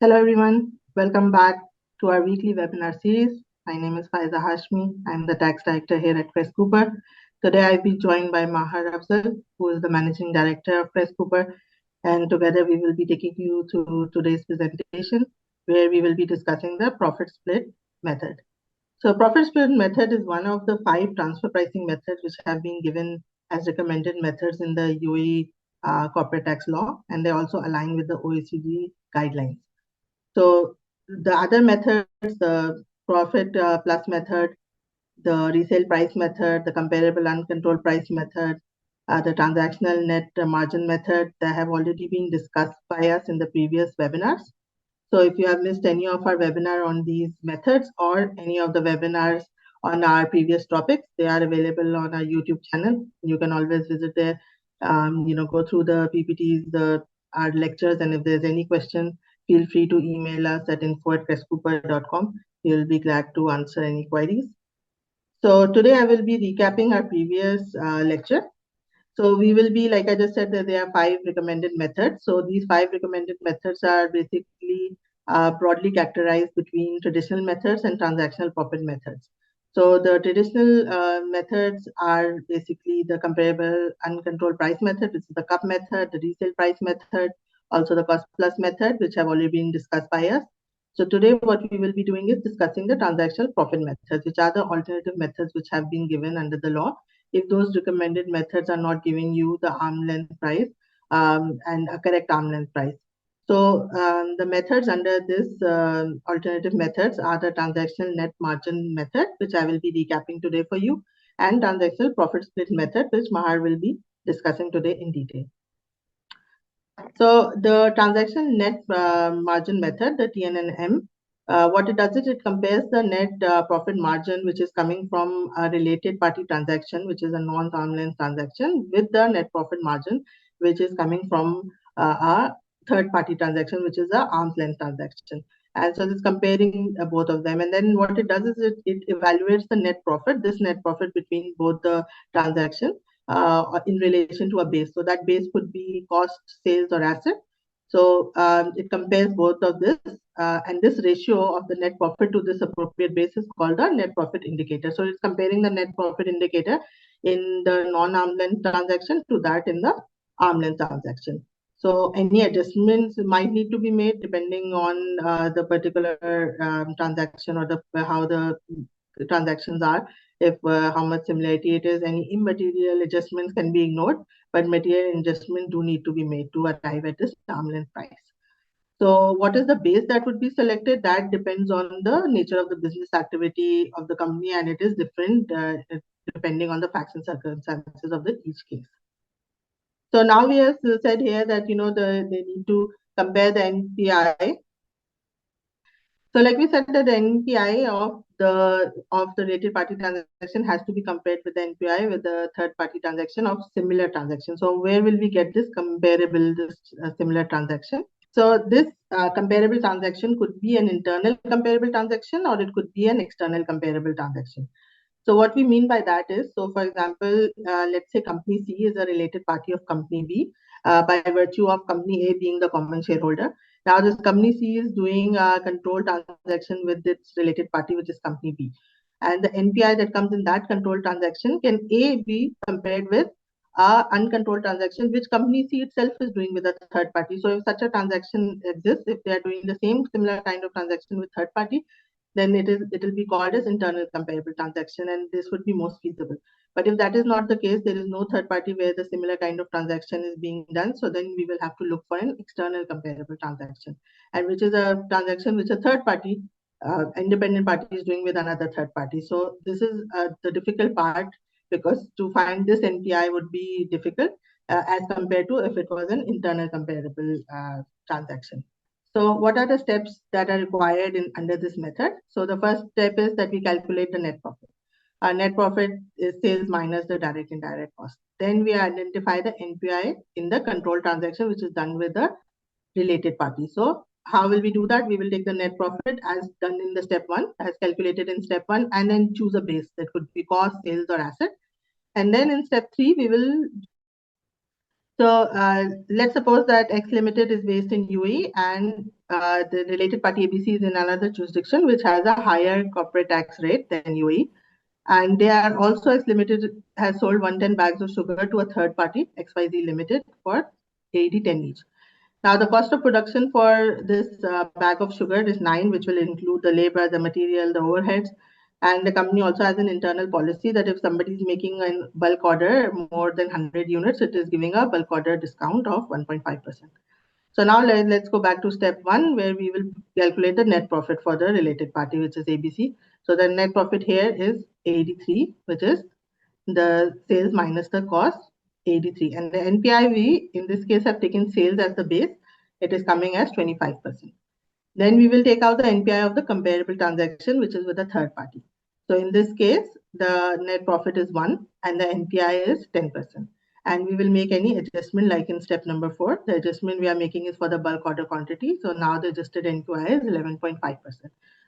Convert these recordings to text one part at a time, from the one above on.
Hello everyone, welcome back to our weekly webinar series. My name is Faiza Hashmi. I'm the tax director here at Crest Cooper. Today I'll be joined by Mahar Afzal, who is the managing director of Crest Cooper, and together we will be taking you through today's presentation where we will be discussing the profit split method. So profit split method is one of the 5 transfer pricing methods which have been given as recommended methods in the UAE corporate tax law, and they also align with the OECD guidelines. So the other methods, the profit plus method, the resale price method, the comparable uncontrolled price method, the transactional net margin method, that have already been discussed by us in the previous webinars. So if you have missed any of our webinar on these methods or any of the webinars on our previous topics, they are available on our YouTube channel. You can always visit there, go through the PPTs, our lectures, and if there's any question, feel free to email us at info@crestcooper.com. We'll be glad to answer any queries. So today I will be recapping our previous lecture. So we will be, like I just said, that there are 5 recommended methods. So these 5 recommended methods are basically broadly categorized between traditional methods and transactional profit methods. So the traditional methods are basically the comparable uncontrolled price method, which is the cup method, the resale price method, also the cost plus method, which have already been discussed by us. So today what we will be doing is discussing the transactional profit methods, which are the alternative methods which have been given under the law if those recommended methods are not giving you the arm length price and a correct arm length price. So the methods under this alternative methods are the transactional net margin method, which I will be recapping today for you, and transactional profit split method, which Mahar will be discussing today in detail. So the transaction net margin method, the TNNM, what it does is it compares the net profit margin, which is coming from a related party transaction, which is a non-arm length transaction, with the net profit margin, which is coming from a third party transaction, which is a arm's length transaction. And so it's comparing both of them. And then what it does is it evaluates the net profit, this net profit between both the transaction in relation to a base. So that base could be cost, sales, or asset. So it compares both of this, and this ratio of the net profit to this appropriate base is called the net profit indicator. So it's comparing the net profit indicator in the non-arm length transaction to that in the arm length transaction. So any adjustments might need to be made depending on the particular transaction or how the transactions are. If how much similarity it is, any immaterial adjustments can be ignored, but material adjustments do need to be made to arrive at this arm length price. So what is the base that would be selected? That depends on the nature of the business activity of the company, and it is different depending on the facts and circumstances of each case. So now we have said here that they need to compare the NPI. So like we said that the NPI of the related party transaction has to be compared with the NPI with the third party transaction of similar transaction. So where will we get this comparable, similar transaction? So this comparable transaction could be an internal comparable transaction, or it could be an external comparable transaction. So what we mean by that is, so for example, let's say company C is a related party of company B by virtue of company A being the common shareholder. Now this company C is doing a control transaction with its related party, which is company B. And the NPI that comes in that control transaction can A be compared with uncontrolled transaction, which company C itself is doing with a third party. So if such a transaction exists, if they are doing the same similar kind of transaction with third party, then it will be called as internal comparable transaction, and this would be most feasible. But if that is not the case, there is no third party where the similar kind of transaction is being done, so then we will have to look for an external comparable transaction, and which is a transaction which a third party, independent party is doing with another third party. So this is the difficult part, because to find this NPI would be difficult as compared to if it was an internal comparable transaction. So what are the steps that are required under this method? So the first step is that we calculate the net profit. Our net profit is sales minus the direct and indirect cost. Then we identify the NPI in the control transaction, which is done with the related party. So how will we do that? We will take the net profit as done in the step 1, as calculated in step 1, and then choose a base that could be cost, sales, or asset. And then in step 3, we will So let's suppose that X Limited is based in UAE and the related party ABC is in another jurisdiction which has a higher corporate tax rate than UAE. And they are also, X Limited has sold 110 bags of sugar to a third party, XYZ Limited, for 80-10 each. Now, the cost of production for this bag of sugar is 9, which will include the labor, the material, the overheads. And the company also has an internal policy that if somebody is making a bulk order more than 100 units, it is giving a bulk order discount of 1.5%. So now let's go back to step 1, where we will calculate the net profit for the related party, which is ABC. So the net profit here is 83, which is the sales minus the cost, 83. And the NPI, we in this case have taken sales as the base. It is coming as 25%. Then we will take out the NPI of the comparable transaction, which is with a third party. So in this case, the net profit is 1 and the NPI is 10%. And we will make any adjustment like in step number 4. The adjustment we are making is for the bulk order quantity. So now the adjusted NPI is 11.5%.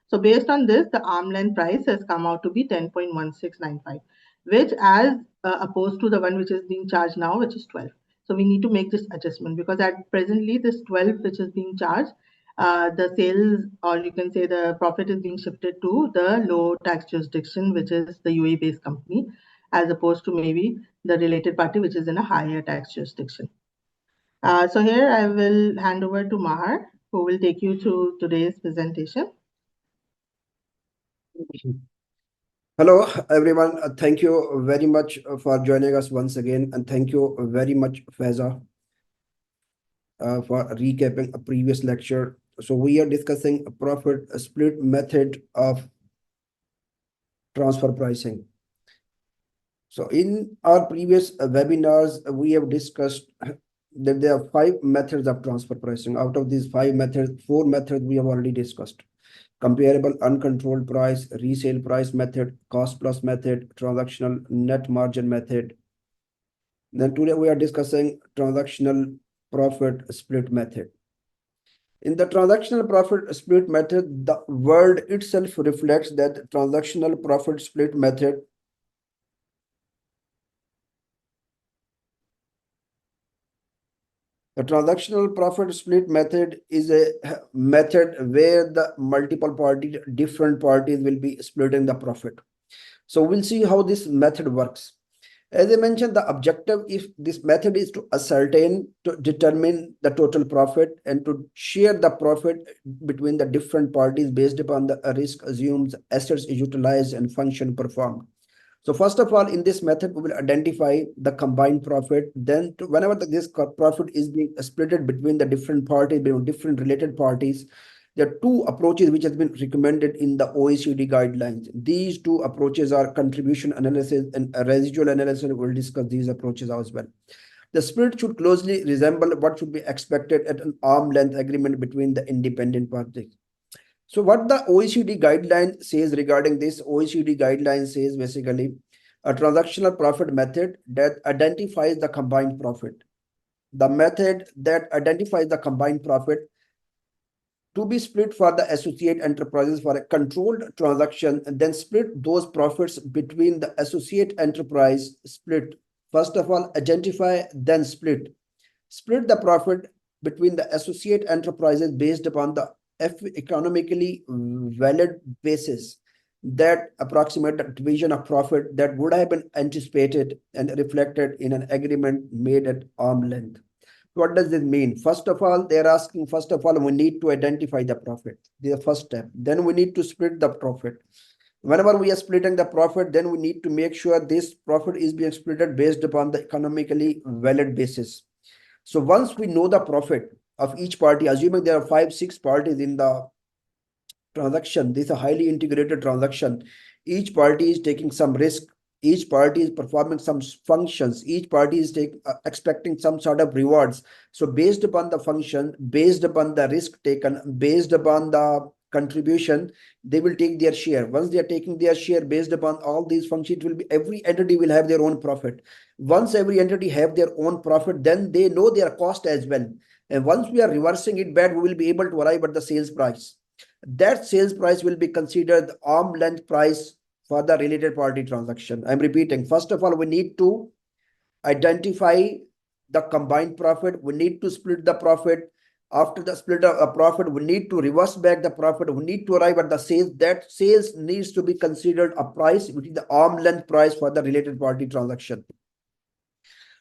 So based on this, the arm length price has come out to be 10.1695, which as opposed to the one which is being charged now, which is 12. So we need to make this adjustment because at presently this 12 which is being charged, the sales, or you can say the profit, is being shifted to the low tax jurisdiction, which is the UAE based company, as opposed to maybe the related party, which is in a higher tax jurisdiction. So here I will hand over to Mahar, who will take you through today's presentation. Hello, everyone. Thank you very much for joining us once again. And thank you very much, Faiza, for recapping a previous lecture. So we are discussing a profit split method of transfer pricing. So in our previous webinars, we have discussed that there are 5 methods of transfer pricing. Out of these 5 methods, 4 methods we have already discussed: comparable uncontrolled price, resale price method, cost plus method, transactional net margin method. Then today we are discussing transactional profit split method. In the transactional profit split method, the word itself reflects that transactional profit split method The transactional profit split method is a method where the different parties will be splitting the profit. So we'll see how this method works. As I mentioned, the objective if this method is to determine the total profit and to share the profit between the different parties based upon the risk assumed, assets utilized, and function performed. So first of all, in this method, we will identify the combined profit. Then whenever this profit is being split between the different parties, between different related parties, there are 2 approaches which has been recommended in the OECD guidelines. These 2 approaches are contribution analysis and residual analysis. We'll discuss these approaches as well. The split should closely resemble what should be expected at an arm length agreement between the independent parties. So what the OECD guideline says regarding this, OECD guideline says basically a transactional profit method that identifies the combined profit. The method that identifies the combined profit to be split for the associate enterprises for a controlled transaction, and then split those profits between the associate enterprise. Split. First of all, identify, then split. Split the profit between the associate enterprises based upon the economically valid basis that approximate the division of profit that would have been anticipated and reflected in an agreement made at arm length. What does this mean? First of all, they're asking, we need to identify the profit. This is the first step. Then we need to split the profit. Whenever we are splitting the profit, then we need to make sure this profit is being split based upon the economically valid basis. So once we know the profit of each party, assuming there are 5-6 parties in the transaction, this is a highly integrated transaction. Each party is taking some risk. Each party is performing some functions. Each party is expecting some sort of rewards. So based upon the function, based upon the risk taken, based upon the contribution, they will take their share. Once they are taking their share based upon all these functions, it will be every entity will have their own profit. Once every entity have their own profit, then they know their cost as well. And once we are reversing it back, we will be able to arrive at the sales price. That sales price will be considered the arm length price for the related party transaction. I'm repeating. First of all, we need to identify the combined profit. We need to split the profit. After the split of a profit, we need to reverse back the profit. We need to arrive at the sales. That sales needs to be considered a price, which is the arm length price for the related party transaction.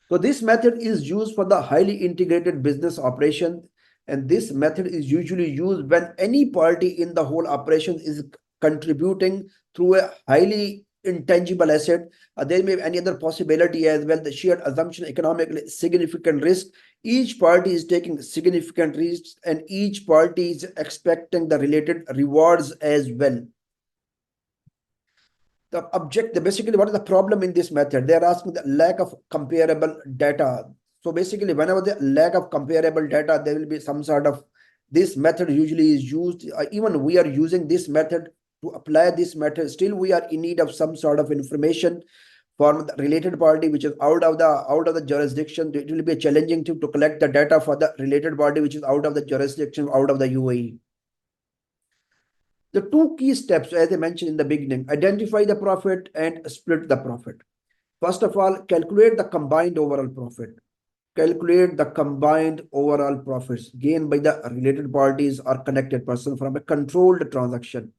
So this method is used for the highly integrated business operation, and this method is usually used when any party in the whole operation is contributing through a highly intangible asset. There may be any other possibility as well. The shared assumption, economically significant risk. Each party is taking significant risks, and each party is expecting the related rewards as well. Basically, what is the problem in this method? They are asking the lack of comparable data. So basically, whenever the lack of comparable data, there will be some sort of, this method usually is used. Even we are using this method to apply this method. Still, we are in need of some sort of information from the related party which is out of the jurisdiction. It will be challenging to collect the data for the related party which is out of the jurisdiction, out of the UAE. The two key steps, as I mentioned in the beginning: identify the profit and split the profit. First of all, calculate the combined overall profit. Calculate the combined overall profits gained by the related parties or connected person from a controlled transaction.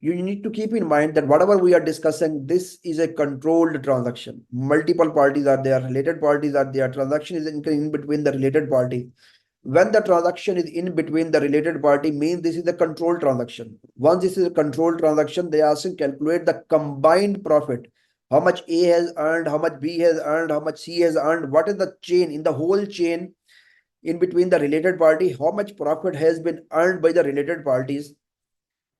You need to keep in mind that whatever we are discussing, this is a controlled transaction. Multiple parties are there, related parties are there, transaction is in between the related party. When the transaction is in between the related party, means this is a controlled transaction. Once this is a controlled transaction, they ask to calculate the combined profit. How much A has earned, how much B has earned, how much C has earned, what is the chain, in the whole chain in between the related party, how much profit has been earned by the related parties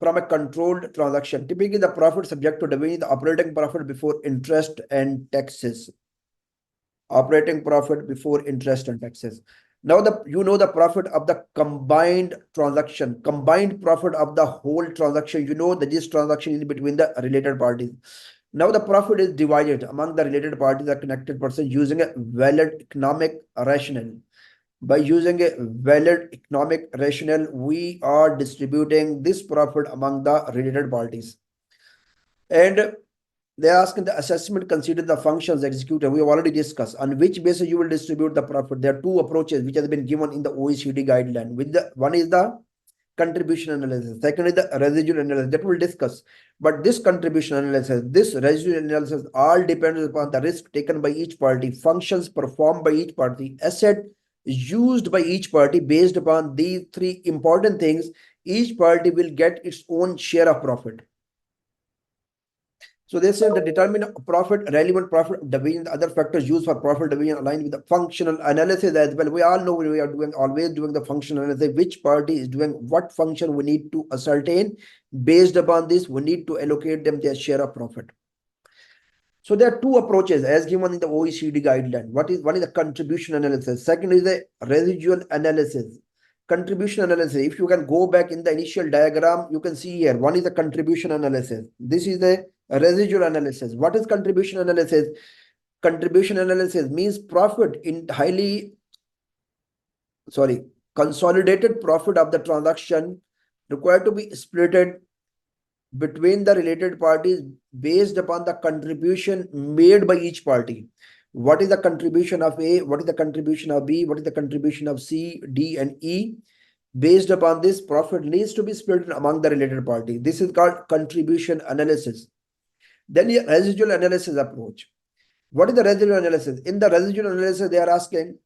from a controlled transaction. Typically, the profit subject to dividing the operating profit before interest and taxes. Operating profit before interest and taxes. Now the profit of the combined transaction, combined profit of the whole transaction. That this transaction in between the related parties. Now the profit is divided among the related parties or connected persons using a valid economic rationale. By using a valid economic rationale, we are distributing this profit among the related parties. And they ask in the assessment, consider the functions executed. We have already discussed on which basis you will distribute the profit. There are two approaches which has been given in the OECD guideline. One is the contribution analysis. Second is the residual analysis that we'll discuss. But this contribution analysis, this residual analysis, all depends upon the risk taken by each party, functions performed by each party, asset used by each party. Based upon these three important things, each party will get its own share of profit. So they said the determine profit, relevant profit division, the other factors used for profit division aligned with the functional analysis as well. We all know we are always doing the functional analysis. Which party is doing what function we need to ascertain. Based upon this, we need to allocate them their share of profit. So there are two approaches as given in the OECD guideline. One is the contribution analysis. Second is the residual analysis. Contribution analysis. If you can go back in the initial diagram, you can see here. One is the contribution analysis. This is the residual analysis. What is contribution analysis? Contribution analysis means profit in consolidated profit of the transaction required to be splitted between the related parties based upon the contribution made by each party. What is the contribution of A? What is the contribution of B? What is the contribution of C, D, and E? Based upon this, profit needs to be split among the related parties. This is called contribution analysis. Then the residual analysis approach. What is the residual analysis? In the residual analysis, they are asking,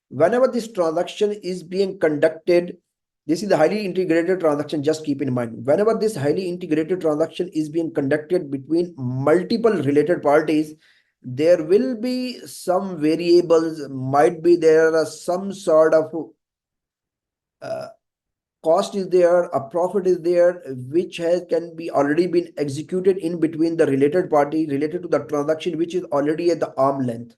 whenever this transaction is being conducted, this is the highly integrated transaction. Just keep in mind, whenever this highly integrated transaction is being conducted between multiple related parties, there will be some variables, might be there are some sort of cost is there, a profit is there, which can be already been executed in between the related party related to the transaction, which is already at the arm length.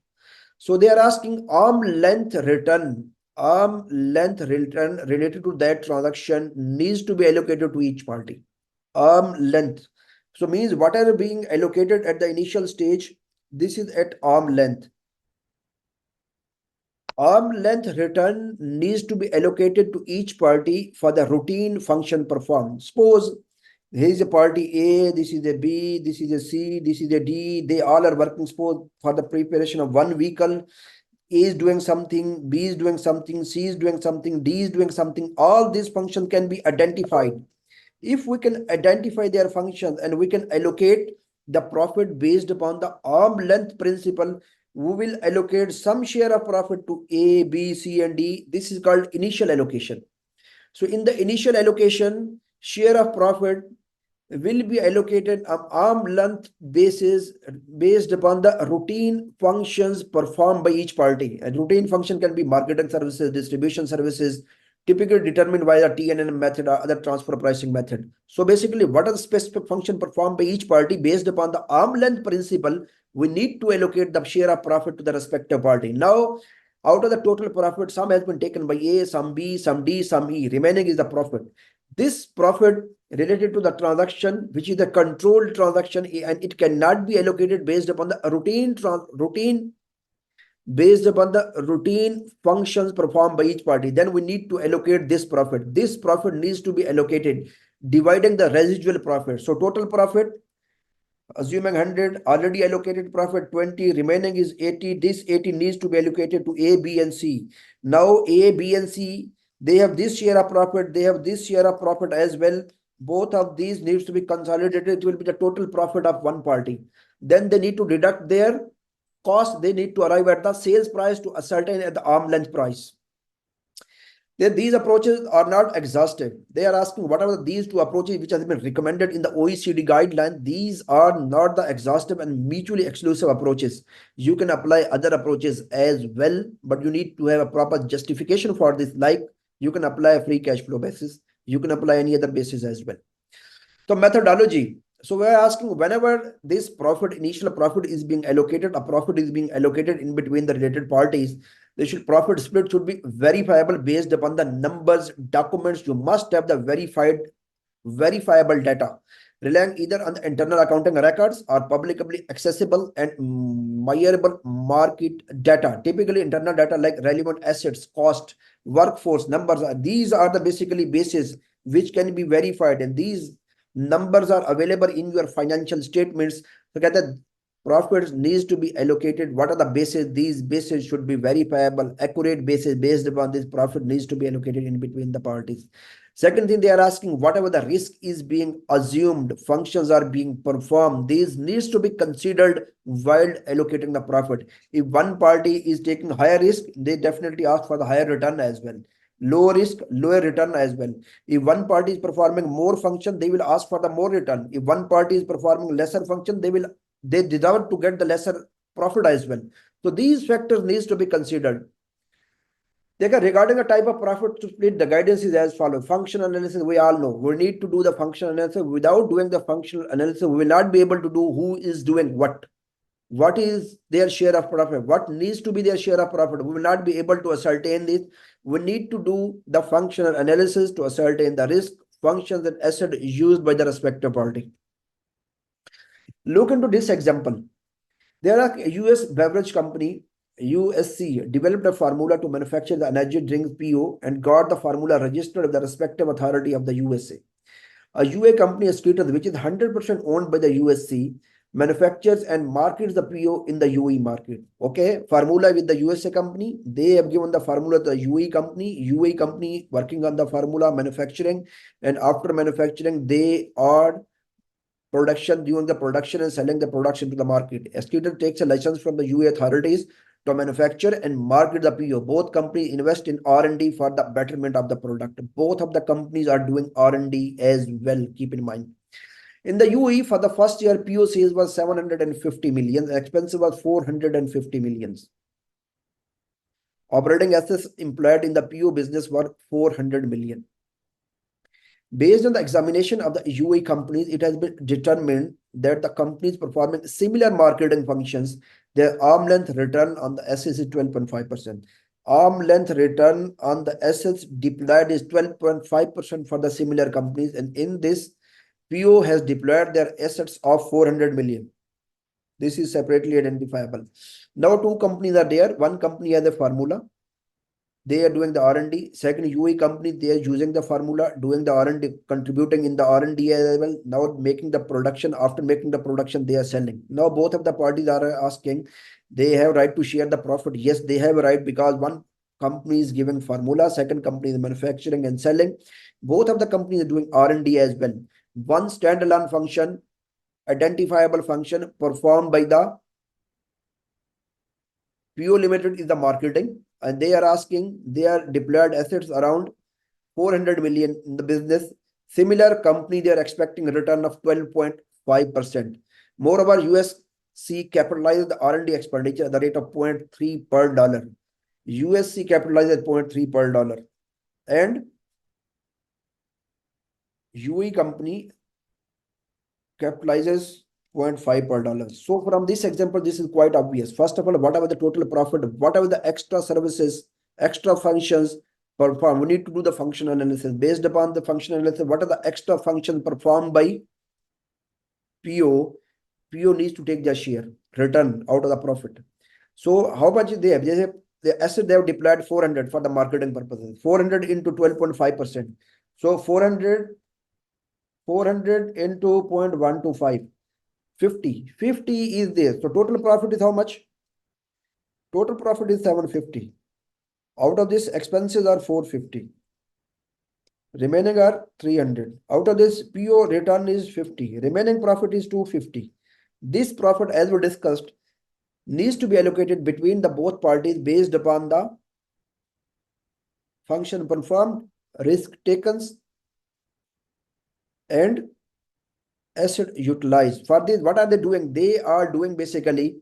So they are asking arm length return related to that transaction needs to be allocated to each party. Arm length. So means whatever being allocated at the initial stage, this is at arm length. Arm length return needs to be allocated to each party for the routine function performed. Suppose here is a party A, this is a B, this is a C, this is a D. They all are working, suppose, for the preparation of one vehicle. A is doing something, B is doing something, C is doing something, D is doing something. All these functions can be identified. If we can identify their functions and we can allocate the profit based upon the arm length principle, we will allocate some share of profit to A, B, C, and D. This is called initial allocation. So in the initial allocation, share of profit will be allocated on arm length basis based upon the routine functions performed by each party. A routine function can be marketing services, distribution services, typically determined by the TNN method or other transfer pricing method. So basically, what are the specific function performed by each party based upon the arm length principle? We need to allocate the share of profit to the respective party. Now, out of the total profit, some has been taken by A, some B, some D, some E. Remaining is the profit. This profit related to the transaction, which is the controlled transaction, and it cannot be allocated based upon the routine based upon the routine functions performed by each party. Then we need to allocate this profit. This profit needs to be allocated, dividing the residual profit. So total profit, assuming 100, already allocated profit 20, remaining is 80. This 80 needs to be allocated to A, B, and C. Now A, B, and C, they have this share of profit, they have this share of profit as well. Both of these needs to be consolidated. It will be the total profit of one party. Then they need to deduct their cost. They need to arrive at the sales price to ascertain at the arm length price. These approaches are not exhaustive. They are asking what are these two approaches which have been recommended in the OECD guideline. These are not the exhaustive and mutually exclusive approaches. You can apply other approaches as well, but you need to have a proper justification for this. Like you can apply a free cash flow basis. You can apply any other basis as well. So methodology. So we're asking whenever this profit, initial profit is being allocated, a profit is being allocated in between the related parties, the profit split should be verifiable based upon the numbers, documents. You must have the verifiable data, relying either on the internal accounting records or publicly accessible and measurable market data. Typically, internal data like relevant assets, cost, workforce, numbers. These are the basically bases which can be verified, and these numbers are available in your financial statements. Together, profits needs to be allocated. What are the bases? These bases should be verifiable, accurate basis based upon this profit needs to be allocated in between the parties. Second thing they are asking, whatever the risk is being assumed, functions are being performed, these needs to be considered while allocating the profit. If one party is taking higher risk, they definitely ask for the higher return as well. Low risk, lower return as well. If one party is performing more function, they will ask for the more return. If one party is performing lesser function, they deserve to get the lesser profit as well. So these factors needs to be considered. Regarding the type of profit to split, the guidance is as follows. Functional analysis, we all know. We need to do the functional analysis. Without doing the functional analysis, we will not be able to do who is doing what. What is their share of profit? What needs to be their share of profit? We will not be able to ascertain this. We need to do the functional analysis to ascertain the risk, functions, and asset used by the respective party. Look into this example. There are a US beverage company, USC, developed a formula to manufacture the energy drinks PO and got the formula registered with the respective authority of the USA. A UA company, Skaters, which is 100% owned by the USC, manufactures and markets the PO in the UAE market. Okay, formula with the USA company, they have given the formula to the UAE company working on the formula manufacturing, and after manufacturing, they are during the production and selling the products into the market. Skater takes a license from the UAE authorities to manufacture and market the PO. Both companies invest in R&D for the betterment of the product. Both of the companies are doing R&D as well, keep in mind. In the UAE, for the first year, PO sales was 750 million, expenses was 450 millions. Operating assets employed in the PO business were 400 million. Based on the examination of the UAE companies, it has been determined that the companies performing similar marketing functions, their arm length return on the assets is 12.5%. Arm length return on the assets deployed is 12.5% for the similar companies, and in this, PO has deployed their assets of 400 million. This is separately identifiable. Now, two companies are there. One company has a formula. They are doing the R&D. Second, UAE company, they are using the formula, doing the R&D, contributing in the R&D as well. Now making the production. After making the production, they are selling. Now both of the parties are asking They have right to share the profit. Yes, they have a right, because one company is giving formula, second company is manufacturing and selling. Both of the companies are doing R&D as well. One standalone function, identifiable function performed by the PO Limited is the marketing, and they are asking their deployed assets around 400 million in the business. Similar company, they are expecting a return of 12.5%. Moreover, USC capitalized the R&D expenditure at the rate of 0.3 per dollar. USC capitalized at 0.3 per dollar. And UE company capitalizes 0.5 per dollar. So from this example, this is quite obvious. First of all, whatever the total profit, whatever the extra services, extra functions performed, we need to do the function analysis. Based upon the function analysis, what are the extra functions performed by PO? PO needs to take their share, return out of the profit. So how much is they have? They have the asset they have deployed 400 for the marketing purposes. 400 into 12.5%. So 400 into 0.125. 50 is there. So total profit is how much? Total profit is 750. Out of this, expenses are 450. Remaining are 300. Out of this, PO return is 50. Remaining profit is 250. This profit, as we discussed, needs to be allocated between the both parties based upon the function performed, risk taken, and asset utilized. For this, what are they doing? They are doing basically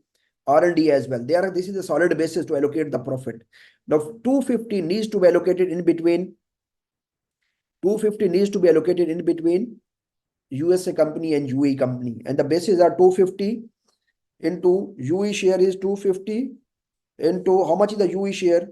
R&D as well. This is a solid basis to allocate the profit. Now 250 needs to be allocated in between. 250 needs to be allocated in between USA company and UAE company. And the bases are 250 into UAE share is 250 into how much is the UAE share?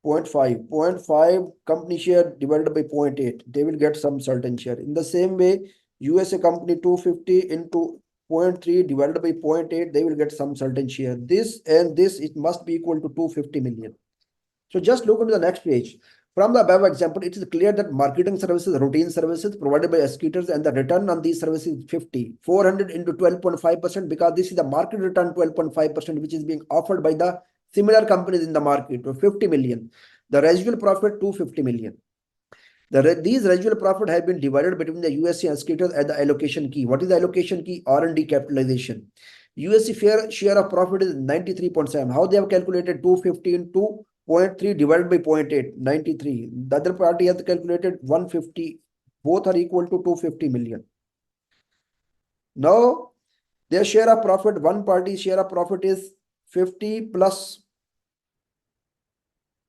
0.5. 0.5 company share divided by 0.8. They will get some certain share. In the same way, USA company 250 into 0.3 divided by 0.8, they will get some certain share. This and this, it must be equal to 250 million. So just look into the next page. From the above example, it is clear that marketing services, routine services provided by executors, and the return on these services is 50. 400 into 12.5%, because this is the market return 12.5%, which is being offered by the similar companies in the market, 50 million. The residual profit 250 million. These residual profit have been divided between the USC executors at the allocation key. What is the allocation key? R&D capitalization. USC fair share of profit is 93.7. How they have calculated? 250 into 0.3 divided by 0.8, 93. The other party has calculated 150. Both are equal to 250 million. Now, their share of profit, one party's share of profit is 50 plus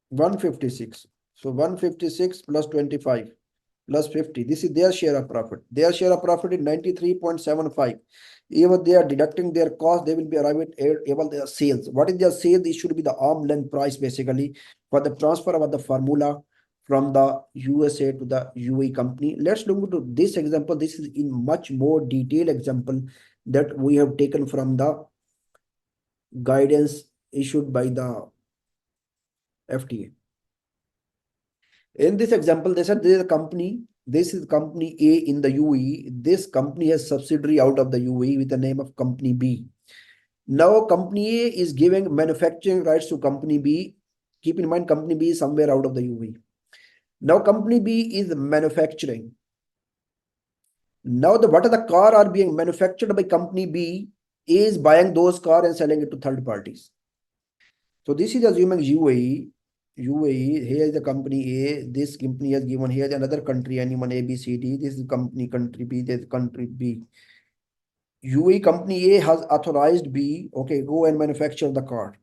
156. So 156 plus 25 plus 50. This is their share of profit. Their share of profit is 93.75. Even they are deducting their cost, they will be arriving at able their sales. What is their sales? This should be the arm length price basically for the transfer of the formula from the USA to the UAE company. Let's look into this example. This is in much more detailed example that we have taken from the guidance issued by the FTA. In this example, they said there is a company. This is company A in the UAE. This company has subsidiary out of the UAE with the name of company B. Now company A is giving manufacturing rights to company B. Keep in mind, company B is somewhere out of the UAE. Now company B is manufacturing. Now what are the car are being manufactured by company B, A is buying those car and selling it to third parties. So this is assuming UAE, here is the company A, this company has given here another country, anyone A, B, C, D, this is company country B, this is country B. UAE company A has authorized B, okay, go and manufacture the car.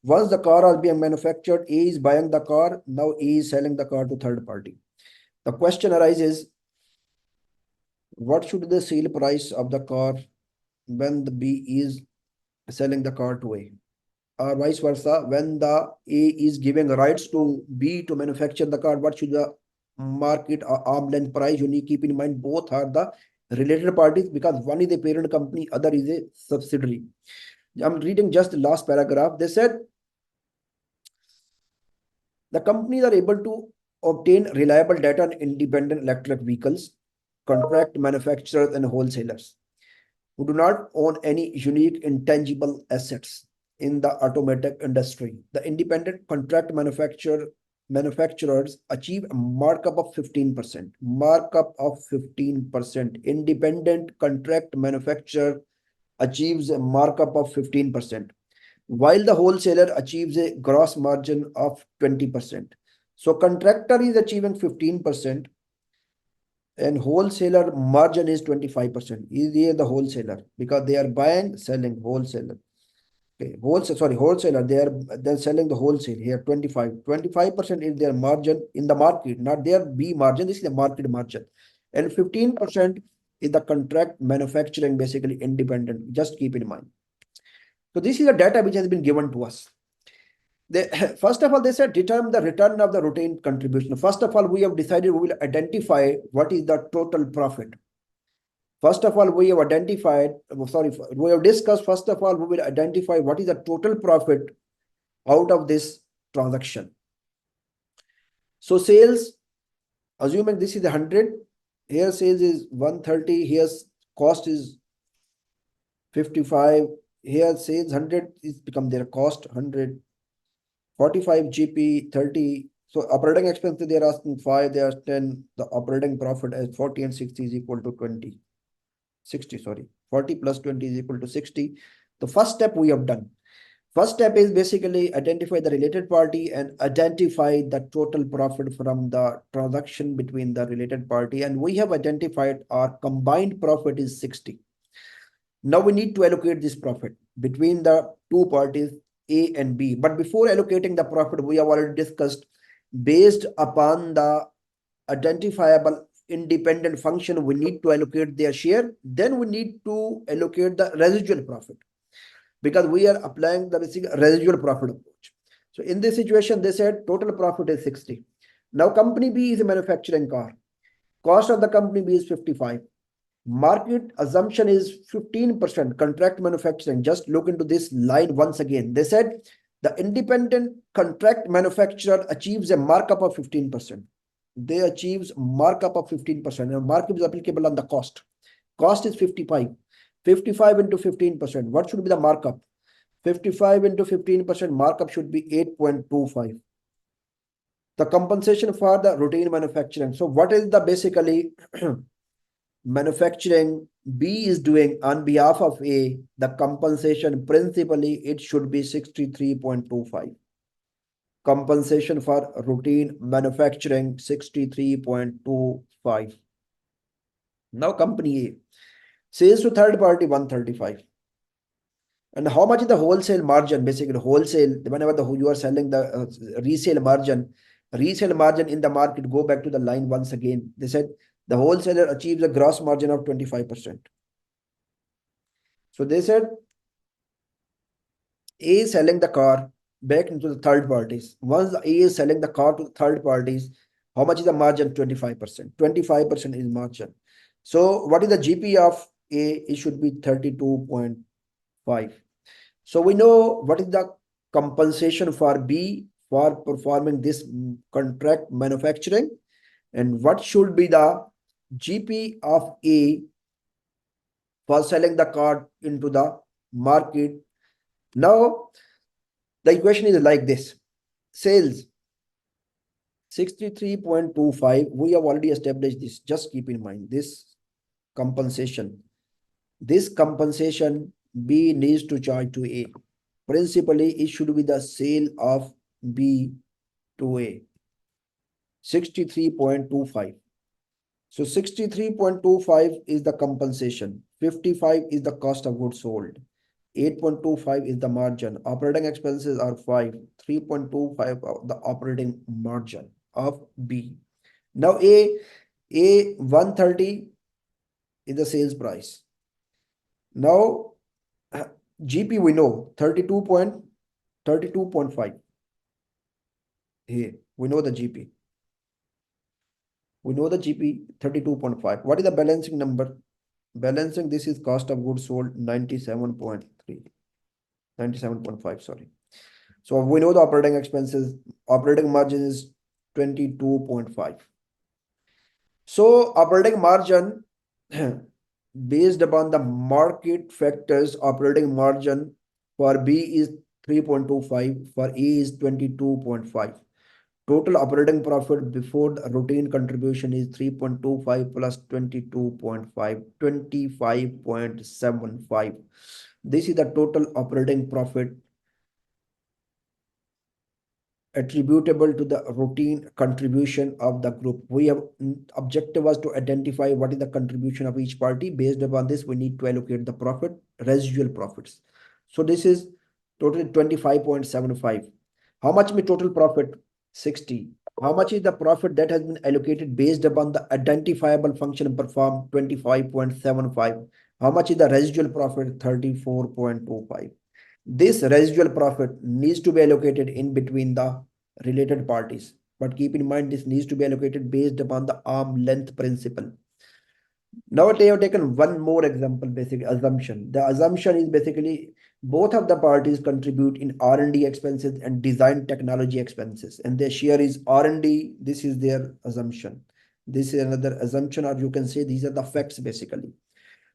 Once the car is being manufactured, A is buying the car, now A is selling the car to third party. The question arises, what should be the sale price of the car when the B is selling the car to A? Or vice versa, when the A is giving rights to B to manufacture the car, what should the market or arm length price? You need to keep in mind both are the related parties, because one is a parent company, other is a subsidiary. I'm reading just the last paragraph. They said the companies are able to obtain reliable data on independent electric vehicles, contract manufacturers and wholesalers who do not own any unique intangible assets. in the automotive industry. The independent contract manufacturers achieve a markup of 15%. Markup of 15%. Independent contract manufacturer achieves a markup of 15%, while the wholesaler achieves a gross margin of 20%. So contractor is achieving 15% and wholesaler margin is 25%. Is here the wholesaler because they are buying, selling wholesaler. Okay, wholesaler, they're selling the wholesale here 25% is their margin in the market, not their B margin. This is the market margin, and 15% is the contract manufacturing, basically independent. Just keep in mind. So this is the data which has been given to us. First of all, they said determine the return of the routine contribution. First of all, we have decided we will identify what is the total profit. First of all, we have discussed, first of all, we will identify what is the total profit out of this transaction. So sales, assuming this is 100, here sales is 130, here cost is 55, here sales 100 is become their cost 100, 45 GP 30. So operating expenses, they are asking 5, they are 10. The operating profit as 40 and 60 is equal to 20. 60, sorry, 40 plus 20 is equal to 60. The first step we have done. First step is basically identify the related party and identify the total profit from the transaction between the related party. And we have identified our combined profit is 60. Now we need to allocate this profit between the two parties, A and B. But before allocating the profit, we have already discussed, based upon the identifiable independent function, we need to allocate their share. Then we need to allocate the residual profit, because we are applying the basic residual profit approach. So in this situation, they said total profit is 60. Now company B is a manufacturing car. Cost of the company B is 55. Market assumption is 15% contract manufacturing. Just look into this line once again. They said the independent contract manufacturer achieves a markup of 15%. They achieves markup of 15%, and markup is applicable on the cost. Cost is 55. 55 into 15%. What should be the markup? 55 into 15% markup should be 8.25. The compensation for the routine manufacturing. So what is the basically manufacturing B is doing on behalf of A? The compensation principally it should be 63.25. Compensation for routine manufacturing 63.25. Now company A, sales to third party 135. And how much is the wholesale margin? Basically wholesale, whenever you are selling the resale margin in the market, go back to the line once again. They said the wholesaler achieves a gross margin of 25%. So they said A is selling the car back into the third parties. Once A is selling the car to third parties, how much is the margin? 25%. 25% is margin. So what is the GP of A? It should be 32.5. So we know what is the compensation for B for performing this contract manufacturing, and what should be the GP of A for selling the car into the market. Now the equation is like this. Sales 63.25. We have already established this. Just keep in mind this compensation. This compensation B needs to charge to A. Principally, it should be the sale of B to A. 63.25. So 63.25 is the compensation. 55 is the cost of goods sold. 8.25 is the margin. Operating expenses are 5. 3.25 the operating margin of B. Now A 130 is the sales price. Now GP we know 32.5. Here we know the GP. We know the GP 32.5. What is the balancing number? Balancing this is cost of goods sold 97.3. 97.5, sorry. So we know the operating expenses, operating margin is 22.5. So operating margin based upon the market factors, operating margin for B is 3.25, for A is 22.5. Total operating profit before the routine contribution is 3.25 plus 22.5, 25.75. This is the total operating profit attributable to the routine contribution of the group. We have objective was to identify what is the contribution of each party. Based upon this, we need to allocate the profit, residual profits. So this is total 25.75. How much is total profit? 60. How much is the profit that has been allocated based upon the identifiable function performed? 25.75. How much is the residual profit? 34.25. This residual profit needs to be allocated in between the related parties. But keep in mind, this needs to be allocated based upon the arm length principle. Now they have taken one more example, basic assumption. The assumption is basically both of the parties contribute in R&D expenses and design technology expenses, and their share is R&D. This is their assumption. This is another assumption, or you can say these are the facts basically.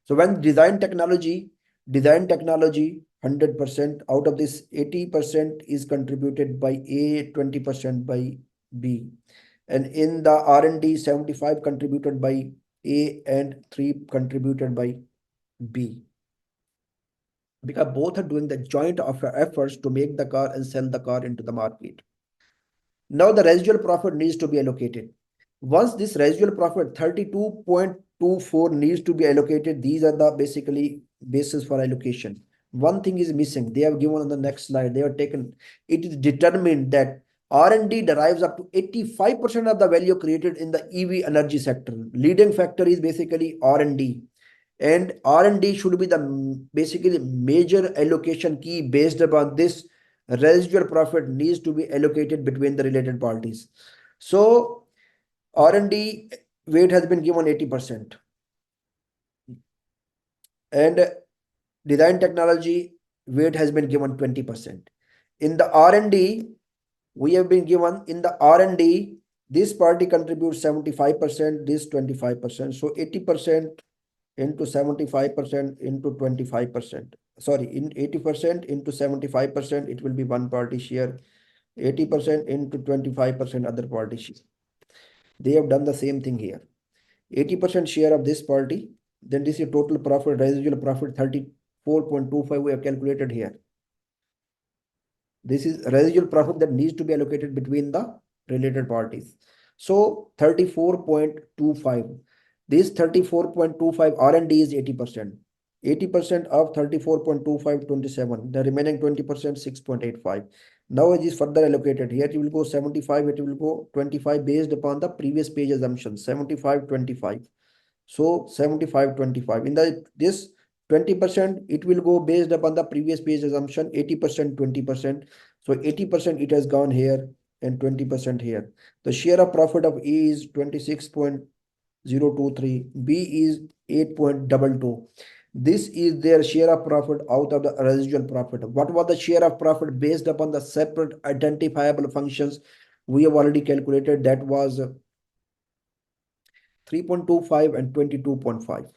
So when design technology 100%, out of this 80% is contributed by A, 20% by B. And in the R&D, 75 contributed by A and 3 contributed by B. Because both are doing the joint efforts to make the car and sell the car into the market. Now the residual profit needs to be allocated. Once this residual profit 32.24 needs to be allocated, these are the basically basis for allocation. One thing is missing. They have given on the next slide. They have taken, it is determined that R&D derives up to 85% of the value created in the EV energy sector. Leading factor is basically R&D. And R&D should be the basically major allocation key. Based upon this, residual profit needs to be allocated between the related parties. So R&D weight has been given 80%, and design technology weight has been given 20%. In the R&D, we have been given in the R&D, this party contributes 75%, this 25%. So 80% into 75% into 25%. Sorry, in 80% into 75%, it will be one party share. 80% into 25% other party share. They have done the same thing here. 80% share of this party, then this is total profit, residual profit 34.25 we have calculated here. This is residual profit that needs to be allocated between the related parties. So 34.25. This 34.25 R&D is 80%. 80% of 34.25, 27. The remaining 20%, 6.85. Now it is further allocated. Here it will go 75, it will go 25 based upon the previous page assumption. 75, 25. So 75, 25. In this 20%, it will go based upon the previous page assumption. 80%, 20%. So 80% it has gone here and 20% here. The share of profit of A is 26.023. B is 8.22. This is their share of profit out of the residual profit. What was the share of profit based upon the separate identifiable functions? We have already calculated. That was 3.25 and 22.5.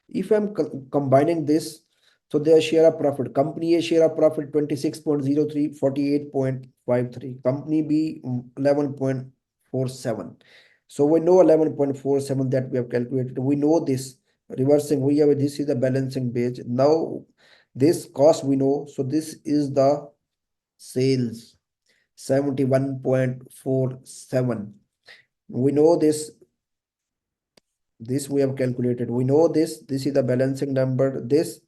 If I'm combining this, so their share of profit, company A share of profit 26.03, 48.53. Company B 11.47. So we know 11.47 that we have calculated. We know this reversing. We have this is the balancing page. Now this cost we know. So this is the sales 71.47. We know this. This we have calculated. We know this. This is the balancing number. This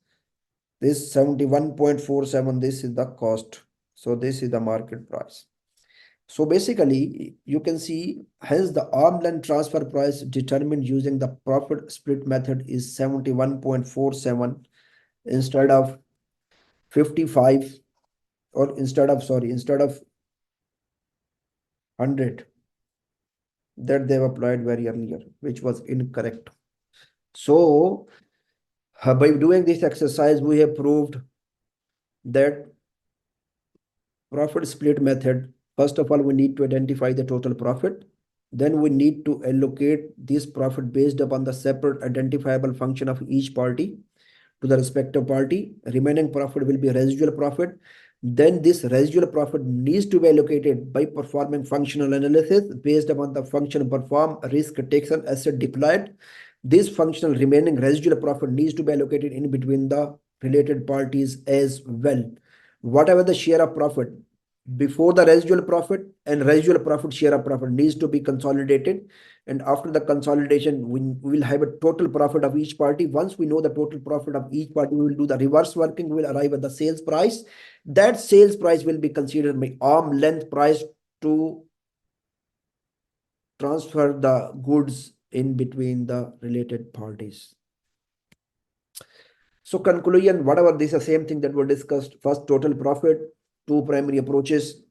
71.47. This is the cost. So this is the market price. So basically, you can see, hence the arm's length transfer price determined using the profit split method is 71.47 instead of 55, or instead of 100 that they've applied very earlier, which was incorrect. So by doing this exercise, we have proved that profit split method, first of all, we need to identify the total profit. Then we need to allocate this profit based upon the separate identifiable function of each party to the respective party. Remaining profit will be residual profit. then this residual profit needs to be allocated by performing functional analysis based upon the function performed, risk taken, asset deployed. This functional remaining residual profit needs to be allocated in between the related parties as well. Whatever the share of profit before the residual profit and residual profit share of profit needs to be consolidated, and after the consolidation we will have a total profit of each party. Once we know the total profit of each party, we will do the reverse working, we will arrive at the sales price. That sales price will be considered by arm length price to transfer the goods in between the related parties. So conclusion, whatever, this is the same thing that we discussed. First, total profit, two primary approaches.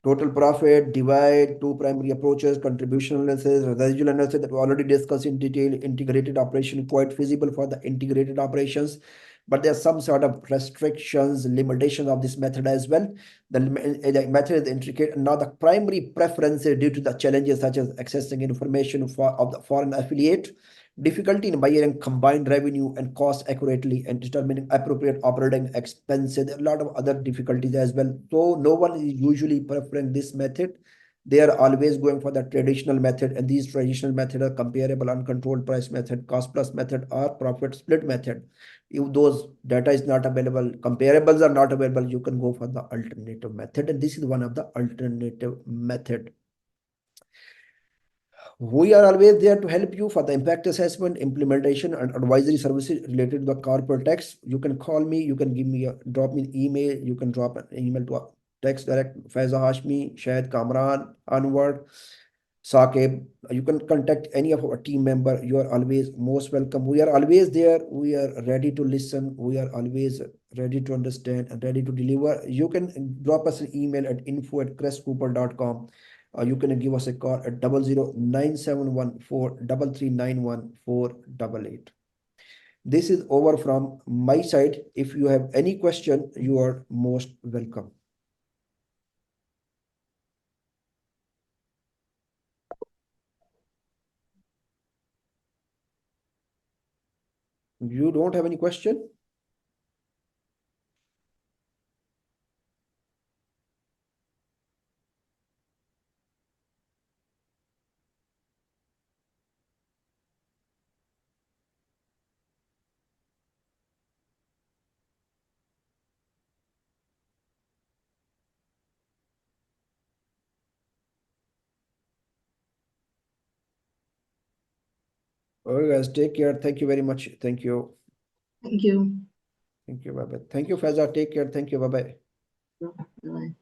Total profit, divide, two primary approaches, contribution analysis, residual analysis that we already discussed in detail. Integrated operation, quite feasible for the integrated operations, but there are some sort of restrictions, limitations of this method as well. The method is intricate. Now the primary preference is due to the challenges such as accessing information of the foreign affiliate, difficulty in measuring combined revenue and cost accurately, and determining appropriate operating expenses. A lot of other difficulties as well. So no one is usually preferring this method. They are always going for the traditional method, and these traditional methods are comparable uncontrolled price method, cost plus method, or profit split method. If those data is not available, comparables are not available, you can go for the alternative method, and this is one of the alternative method. We are always there to help you for the impact assessment, implementation, and advisory services related to the corporate tax. You can call me, you can drop me an email, you can drop an email to text direct Faiza Hashmi, Shahid Kamran, Anwar, Saqib. You can contact any of our team member. You are always most welcome. We are always there. We are ready to listen. We are always ready to understand and ready to deliver. You can drop us an email at info@crestcooper.com. You can give us a call at 009714339148. This is over from my side. If you have any question, you are most welcome. You don't have any question? Okay, guys, take care. Thank you very much. Thank you. Thank you. Thank you. Bye-bye. Thank you, Faiza. Take care. Thank you. Bye-bye. Bye.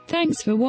Thanks for watching.